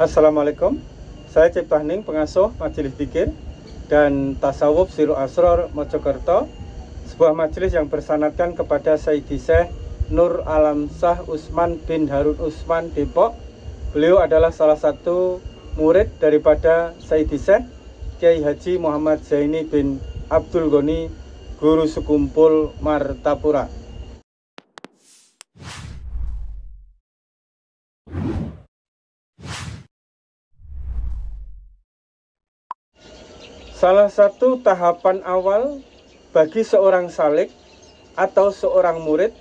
Assalamualaikum, saya Cipta Hening, pengasuh Majelis Dzikir dan Tasawuf Sirul Asror Mojokerto, sebuah majelis yang bersanadkan kepada Sayyidi Syekh Nur Alam Shah Utsman bin Harun Utsman Depok. Beliau adalah salah satu murid daripada Sayyidi Syekh Kiai Haji Muhammad Zaini bin Abdul Ghani, Guru Sekumpul Martapura. Salah satu tahapan awal bagi seorang salik atau seorang murid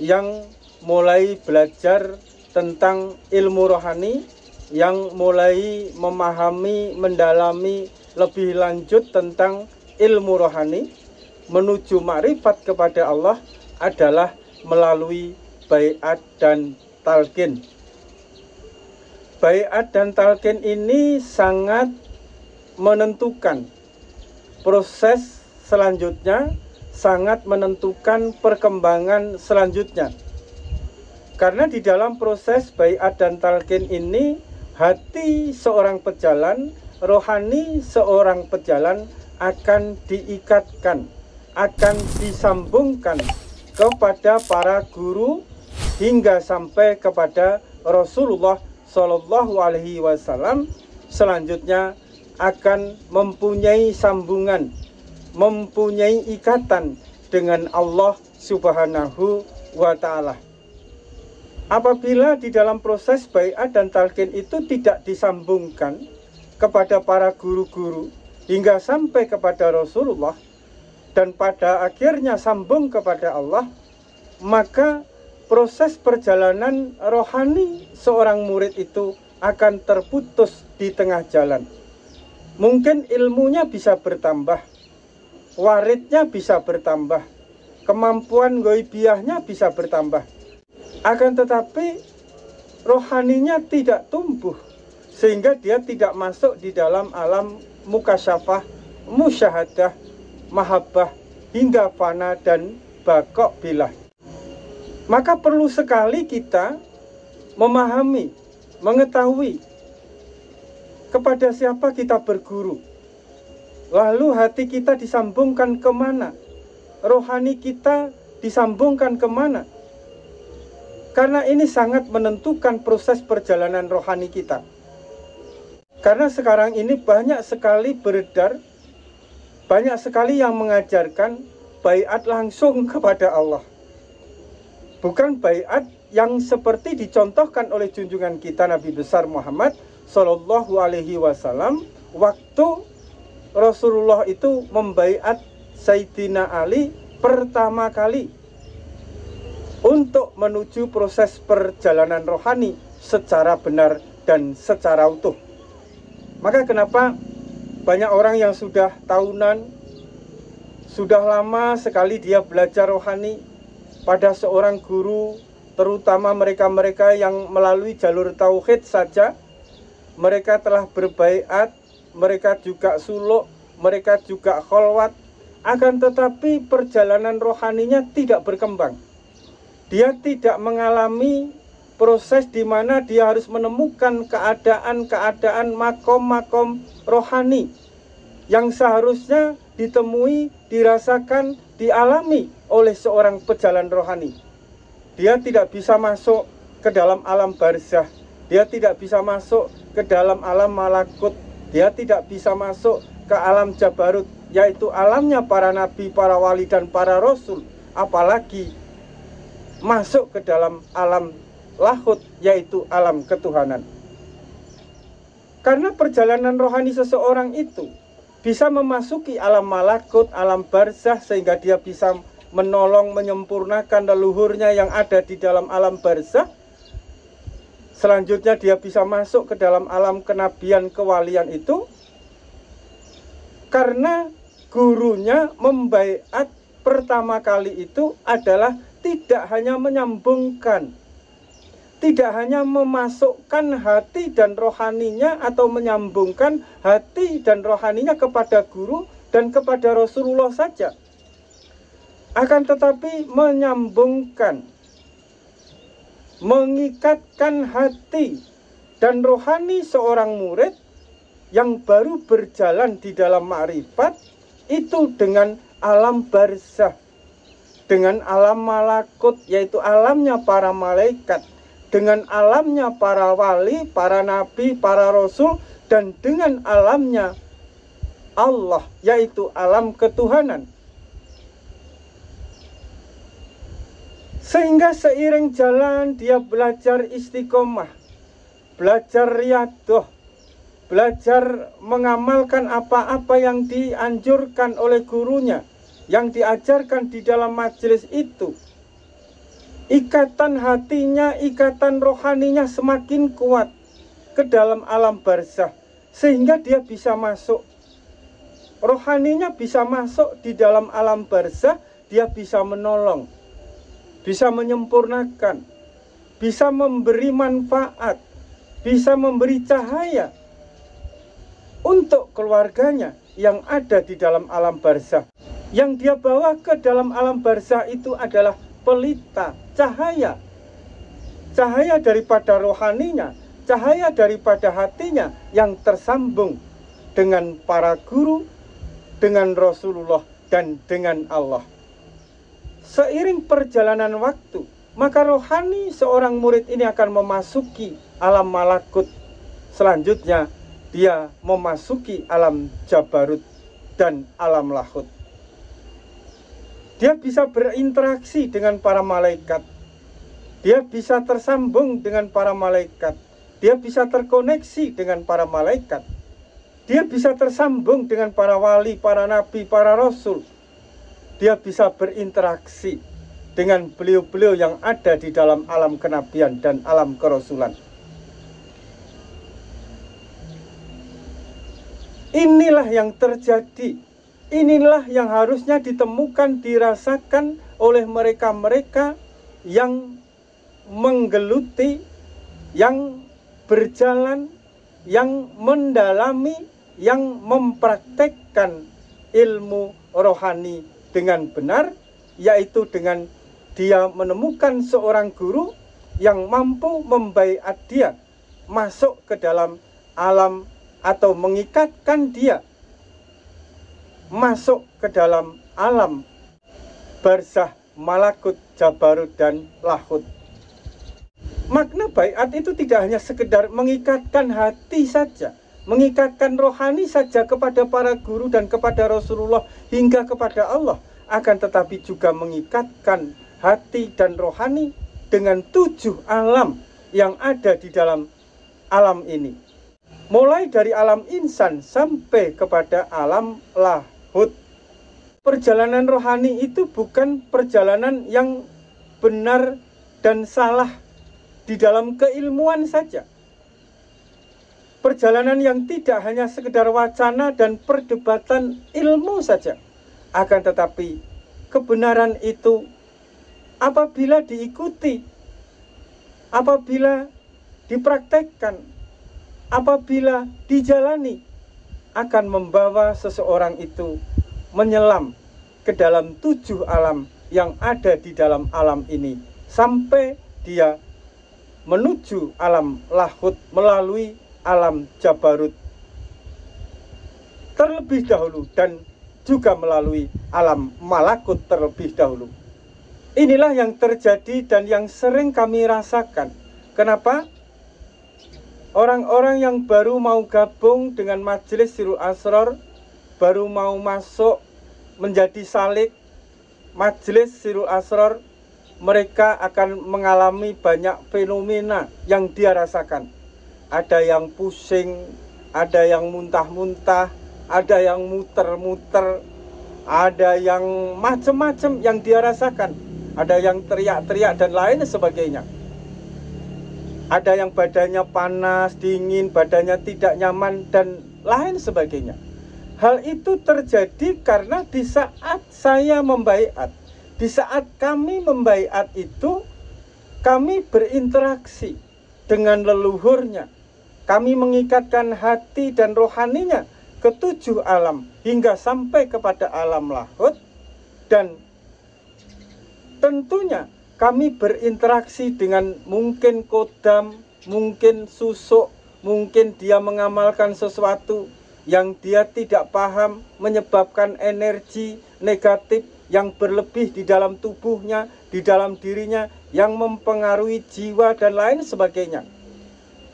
yang mulai belajar tentang ilmu rohani, yang mulai memahami, mendalami lebih lanjut tentang ilmu rohani menuju makrifat kepada Allah adalah melalui baiat dan talqin. Baiat dan talqin ini sangat menentukan proses selanjutnya, sangat menentukan perkembangan selanjutnya. Karena di dalam proses baiat dan talqin ini, hati seorang pejalan, rohani seorang pejalan akan diikatkan, akan disambungkan kepada para guru hingga sampai kepada Rasulullah Shallallahu Alaihi Wasallam. Selanjutnya akan mempunyai sambungan, mempunyai ikatan dengan Allah Subhanahu wa Ta'ala. Apabila di dalam proses baiat dan talqin itu tidak disambungkan kepada para guru-guru hingga sampai kepada Rasulullah dan pada akhirnya sambung kepada Allah, maka proses perjalanan rohani seorang murid itu akan terputus di tengah jalan. Mungkin ilmunya bisa bertambah, waridnya bisa bertambah, kemampuan ghaibiyahnya bisa bertambah. Akan tetapi rohaninya tidak tumbuh, sehingga dia tidak masuk di dalam alam mukasyafah, musyahadah, mahabbah, hingga fana dan baqo billah. Maka perlu sekali kita memahami, mengetahui kepada siapa kita berguru, lalu hati kita disambungkan kemana, rohani kita disambungkan kemana. Karena ini sangat menentukan proses perjalanan rohani kita. Karena sekarang ini banyak sekali beredar, banyak sekali yang mengajarkan baiat langsung kepada Allah. Bukan baiat yang seperti dicontohkan oleh junjungan kita Nabi besar Muhammad Sallallahu Alaihi Wasallam waktu Rasulullah itu membaiat Sayyidina Ali pertama kali untuk menuju proses perjalanan rohani secara benar dan secara utuh. Maka kenapa banyak orang yang sudah tahunan, sudah lama sekali dia belajar rohani pada seorang guru, terutama mereka-mereka yang melalui jalur tauhid saja, mereka telah berbaiat, mereka juga suluk, mereka juga kholwat, akan tetapi perjalanan rohaninya tidak berkembang. Dia tidak mengalami proses di mana dia harus menemukan keadaan-keadaan makom-makom rohani yang seharusnya ditemui, dirasakan, dialami oleh seorang pejalan rohani. Dia tidak bisa masuk ke dalam alam barzah, dia tidak bisa masuk ke dalam alam malakut, dia tidak bisa masuk ke alam jabarut, yaitu alamnya para nabi, para wali, dan para rasul, apalagi masuk ke dalam alam lahut, yaitu alam ketuhanan. Karena perjalanan rohani seseorang itu bisa memasuki alam malakut, alam barzah, sehingga dia bisa menolong, menyempurnakan leluhurnya yang ada di dalam alam barzah. Selanjutnya dia bisa masuk ke dalam alam kenabian, kewalian itu karena gurunya membaiat pertama kali itu adalah tidak hanya menyambungkan, tidak hanya memasukkan hati dan rohaninya atau menyambungkan hati dan rohaninya kepada guru dan kepada Rasulullah saja, akan tetapi menyambungkan, mengikatkan hati Dan rohani seorang murid yang baru berjalan di dalam ma'rifat itu dengan alam barzah, dengan alam malakut, yaitu alamnya para malaikat, dengan alamnya para wali, para nabi, para rasul, dan dengan alamnya Allah, yaitu alam ketuhanan. Sehingga seiring jalan dia belajar istiqomah, belajar riyadhah, belajar mengamalkan apa-apa yang dianjurkan oleh gurunya, yang diajarkan di dalam majelis itu. Ikatan hatinya, ikatan rohaninya semakin kuat ke dalam alam barzah, sehingga dia bisa masuk. Rohaninya bisa masuk di dalam alam barzah, dia bisa menolong, bisa menyempurnakan, bisa memberi manfaat, bisa memberi cahaya untuk keluarganya yang ada di dalam alam barzah. Yang dia bawa ke dalam alam barzah itu adalah pelita, cahaya. Cahaya daripada rohaninya, cahaya daripada hatinya yang tersambung dengan para guru, dengan Rasulullah, dan dengan Allah. Seiring perjalanan waktu, maka rohani seorang murid ini akan memasuki alam malakut. Selanjutnya dia memasuki alam jabarut dan alam lahut. Dia bisa berinteraksi dengan para malaikat, dia bisa tersambung dengan para malaikat, dia bisa terkoneksi dengan para malaikat, dia bisa tersambung dengan para wali, para nabi, para rasul. Dia bisa berinteraksi dengan beliau-beliau yang ada di dalam alam kenabian dan alam kerasulan. Inilah yang terjadi. Inilah yang harusnya ditemukan, dirasakan oleh mereka-mereka yang menggeluti, yang berjalan, yang mendalami, yang mempraktekkan ilmu rohani dengan benar, yaitu dengan dia menemukan seorang guru yang mampu membaiat dia masuk ke dalam alam, atau mengikatkan dia masuk ke dalam alam barzah, malakut, jabarut, dan lahut. Makna baiat itu tidak hanya sekedar mengikatkan hati saja, mengikatkan rohani saja kepada para guru dan kepada Rasulullah hingga kepada Allah, akan tetapi juga mengikatkan hati dan rohani dengan 7 alam yang ada di dalam alam ini. Mulai dari alam insan sampai kepada alam lahut. Perjalanan rohani itu bukan perjalanan yang benar dan salah di dalam keilmuan saja. Perjalanan yang tidak hanya sekedar wacana dan perdebatan ilmu saja. Akan tetapi kebenaran itu apabila diikuti, apabila dipraktekkan, apabila dijalani, akan membawa seseorang itu menyelam ke dalam 7 alam yang ada di dalam alam ini, sampai dia menuju alam lahut melalui alam jabarut terlebih dahulu, dan juga melalui alam malakut terlebih dahulu. Inilah yang terjadi dan yang sering kami rasakan. Kenapa? Orang-orang yang baru mau gabung dengan majelis Sirul Asrar, baru mau masuk menjadi salik majelis Sirul Asrar, mereka akan mengalami banyak fenomena yang dia rasakan. Ada yang pusing, ada yang muntah-muntah, ada yang muter-muter, ada yang macam-macam yang dia rasakan, ada yang teriak-teriak dan lain sebagainya. Ada yang badannya panas, dingin, badannya tidak nyaman, dan lain sebagainya. Hal itu terjadi karena di saat saya membaiat, di saat kami membaiat itu, kami berinteraksi dengan leluhurnya. Kami mengikatkan hati dan rohaninya ke 7 alam hingga sampai kepada alam lahut, dan tentunya kami berinteraksi dengan mungkin kodam, mungkin susuk, mungkin dia mengamalkan sesuatu yang dia tidak paham, menyebabkan energi negatif yang berlebih di dalam tubuhnya, di dalam dirinya, yang mempengaruhi jiwa dan lain sebagainya.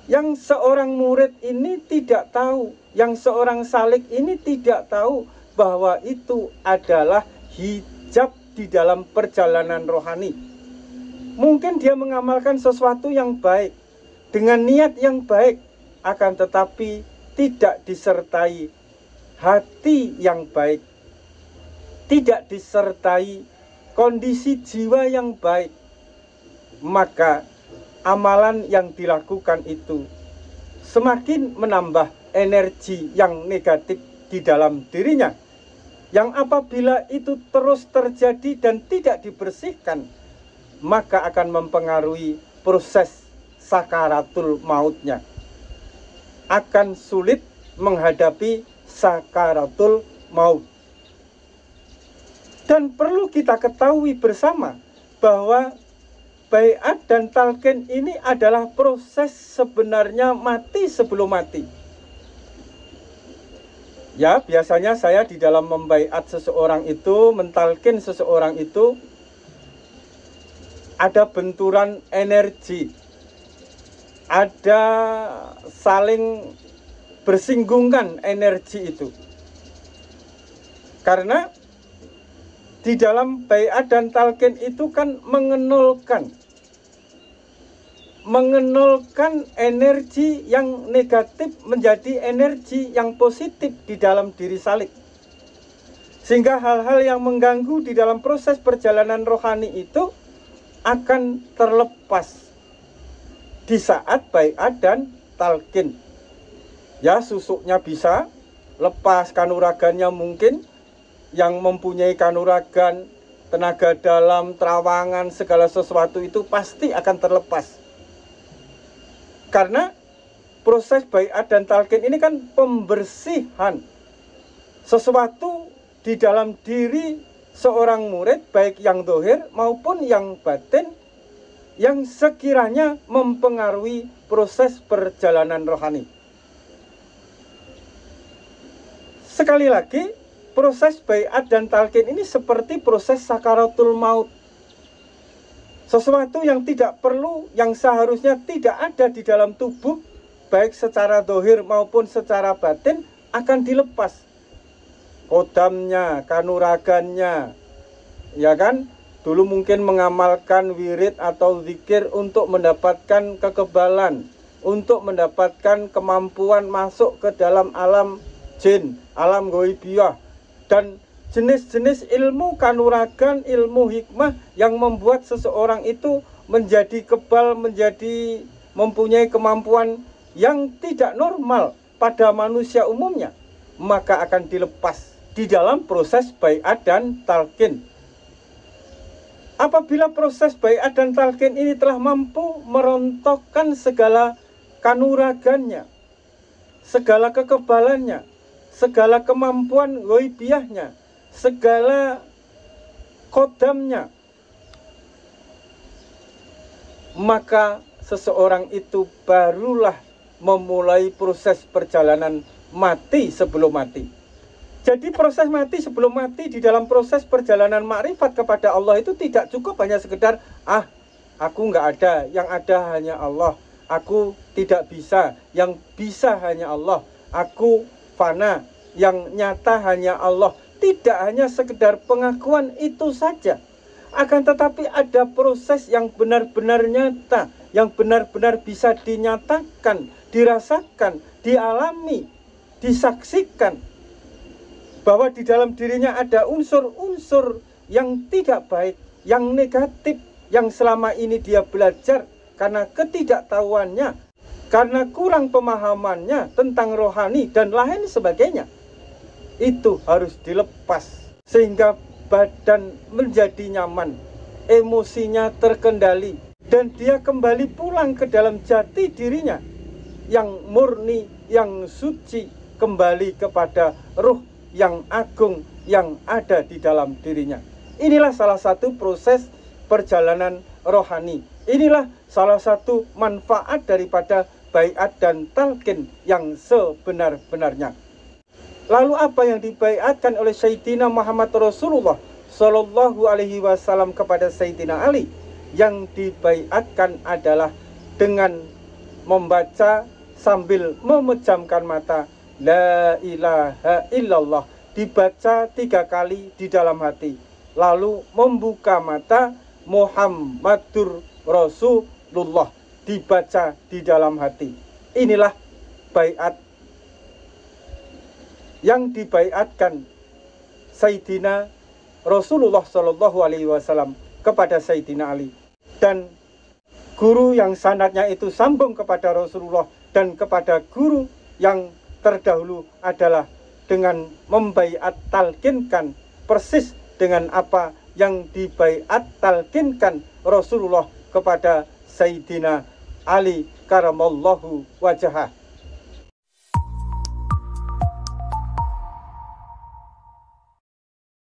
Yang seorang murid ini tidak tahu, yang seorang salik ini tidak tahu bahwa itu adalah hijab di dalam perjalanan rohani. Mungkin dia mengamalkan sesuatu yang baik, dengan niat yang baik, akan tetapi tidak disertai hati yang baik, tidak disertai kondisi jiwa yang baik, maka amalan yang dilakukan itu semakin menambah energi yang negatif di dalam dirinya, yang apabila itu terus terjadi dan tidak dibersihkan, maka akan mempengaruhi proses sakaratul mautnya. Akan sulit menghadapi sakaratul maut. Dan perlu kita ketahui bersama bahwa baiat dan talqin ini adalah proses sebenarnya mati sebelum mati. Ya, biasanya saya di dalam membaiat seseorang itu, mentalqin seseorang itu, ada benturan energi, ada saling bersinggungan energi itu. Karena di dalam baiat dan talqin itu kan mengenolkan energi yang negatif menjadi energi yang positif di dalam diri salik. Sehingga hal-hal yang mengganggu di dalam proses perjalanan rohani itu akan terlepas di saat baiat dan talqin. Ya, susuknya bisa lepas, kanuragannya mungkin, yang mempunyai kanuragan, tenaga dalam, terawangan, segala sesuatu itu pasti akan terlepas. Karena proses baiat dan talqin ini kan pembersihan sesuatu di dalam diri seorang murid, baik yang zahir maupun yang batin, yang sekiranya mempengaruhi proses perjalanan rohani. Sekali lagi, proses baiat dan talqin ini seperti proses sakaratul maut. Sesuatu yang tidak perlu, yang seharusnya tidak ada di dalam tubuh, baik secara zahir maupun secara batin, akan dilepas. Kodamnya, kanuragannya, ya kan? Dulu mungkin mengamalkan wirid atau zikir untuk mendapatkan kekebalan, untuk mendapatkan kemampuan masuk ke dalam alam jin, alam ghaibiyah, dan jenis-jenis ilmu kanuragan, ilmu hikmah yang membuat seseorang itu menjadi kebal, menjadi mempunyai kemampuan yang tidak normal pada manusia umumnya, maka akan dilepas di dalam proses baiat dan talqin. Apabila proses baiat dan talqin ini telah mampu merontokkan segala kanuragannya, segala kekebalannya, segala kemampuan ghaibiyahnya, segala kodamnya, maka seseorang itu barulah memulai proses perjalanan mati sebelum mati. Jadi proses mati sebelum mati di dalam proses perjalanan makrifat kepada Allah itu tidak cukup hanya sekedar, aku nggak ada, yang ada hanya Allah, aku tidak bisa, yang bisa hanya Allah, aku fana, yang nyata hanya Allah. Tidak hanya sekedar pengakuan itu saja, akan tetapi ada proses yang benar-benar nyata, yang benar-benar bisa dinyatakan, dirasakan, dialami, disaksikan, bahwa di dalam dirinya ada unsur-unsur yang tidak baik, yang negatif, yang selama ini dia belajar karena ketidaktahuannya, karena kurang pemahamannya tentang rohani dan lain sebagainya. Itu harus dilepas sehingga badan menjadi nyaman, emosinya terkendali, dan dia kembali pulang ke dalam jati dirinya yang murni, yang suci, kembali kepada ruh yang agung yang ada di dalam dirinya. Inilah salah satu proses perjalanan rohani Inilah salah satu manfaat daripada baiat dan talqin yang sebenar-benarnya. Lalu apa yang dibaiatkan oleh Sayyidina Muhammad Rasulullah Sallallahu Alaihi Wasallam kepada Sayyidina Ali? Yang dibaiatkan adalah dengan membaca sambil memejamkan mata, La ilaha illallah, dibaca 3 kali di dalam hati, lalu membuka mata, Muhammadur Rasulullah, dibaca di dalam hati. Inilah baiat yang dibaiatkan Sayyidina Rasulullah Shallallahu Alaihi Wasallam kepada Sayyidina Ali. Dan guru yang sanadnya itu sambung kepada Rasulullah dan kepada guru yang terdahulu adalah dengan membaiat talqinkan persis dengan apa yang dibaiat talqinkan Rasulullah kepada Sayyidina Ali karamallahu wajhah.